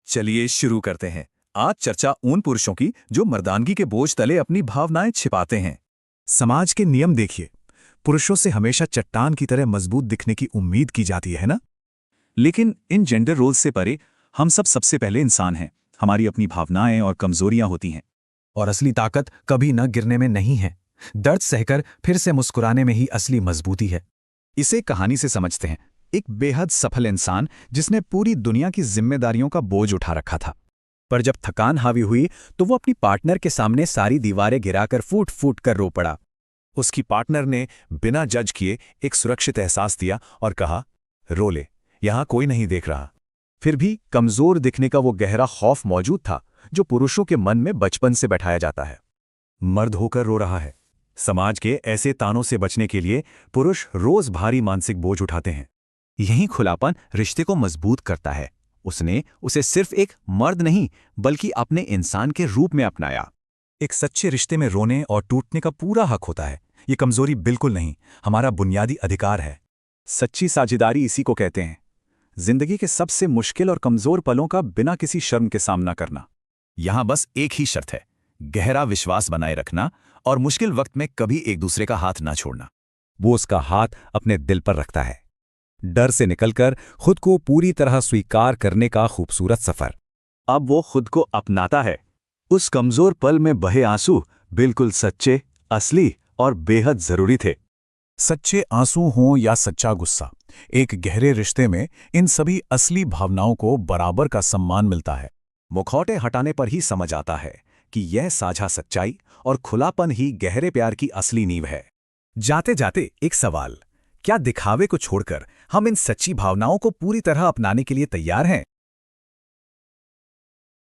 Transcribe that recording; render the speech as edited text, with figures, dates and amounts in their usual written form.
चलिए शुरू करते हैं। आज चर्चा उन पुरुषों की जो मर्दानगी के बोझ तले अपनी भावनाएं छिपाते हैं। समाज के नियम देखिए, पुरुषों से हमेशा चट्टान की तरह मजबूत दिखने की उम्मीद की जाती है ना। लेकिन इन जेंडर रोल्स से परे हम सब सबसे पहले इंसान हैं। हमारी अपनी भावनाएं और कमजोरियां होती हैं। और असली ताकत कभी न गिरने में नहीं है, दर्द सहकर फिर से मुस्कुराने में ही असली मजबूती है। इसे कहानी से समझते हैं। एक बेहद सफल इंसान जिसने पूरी दुनिया की जिम्मेदारियों का बोझ उठा रखा था, पर जब थकान हावी हुई तो वो अपनी पार्टनर के सामने सारी दीवारें गिराकर फूट फूट कर रो पड़ा। उसकी पार्टनर ने बिना जज किए एक सुरक्षित एहसास दिया और कहा, रो ले, यहां कोई नहीं देख रहा। फिर भी कमजोर दिखने का वो गहरा खौफ मौजूद था जो पुरुषों के मन में बचपन से बैठाया जाता है। मर्द होकर रो रहा है। समाज के ऐसे तानों से बचने के लिए पुरुष रोज भारी मानसिक बोझ उठाते हैं। यही खुलापन रिश्ते को मजबूत करता है। उसने उसे सिर्फ एक मर्द नहीं बल्कि अपने इंसान के रूप में अपनाया। एक सच्चे रिश्ते में रोने और टूटने का पूरा हक होता है। ये कमजोरी बिल्कुल नहीं, हमारा बुनियादी अधिकार है। सच्ची साझेदारी इसी को कहते हैं। जिंदगी के सबसे मुश्किल और कमजोर पलों का बिना किसी शर्म के सामना करना। यहां बस एक ही शर्त है, गहरा विश्वास बनाए रखना और मुश्किल वक्त में कभी एक दूसरे का हाथ ना छोड़ना। वो उसका हाथ अपने दिल पर रखता है। डर से निकलकर खुद को पूरी तरह स्वीकार करने का खूबसूरत सफर। अब वो खुद को अपनाता है। उस कमजोर पल में बहे आंसू बिल्कुल सच्चे, असली और बेहद जरूरी थे। सच्चे आंसू हों या सच्चा गुस्सा, एक गहरे रिश्ते में इन सभी असली भावनाओं को बराबर का सम्मान मिलता है। मुखौटे हटाने पर ही समझ आता है कि यह साझा सच्चाई और खुलापन ही गहरे प्यार की असली नींव है। जाते जाते एक सवाल, क्या दिखावे को छोड़कर हम इन सच्ची भावनाओं को पूरी तरह अपनाने के लिए तैयार हैं?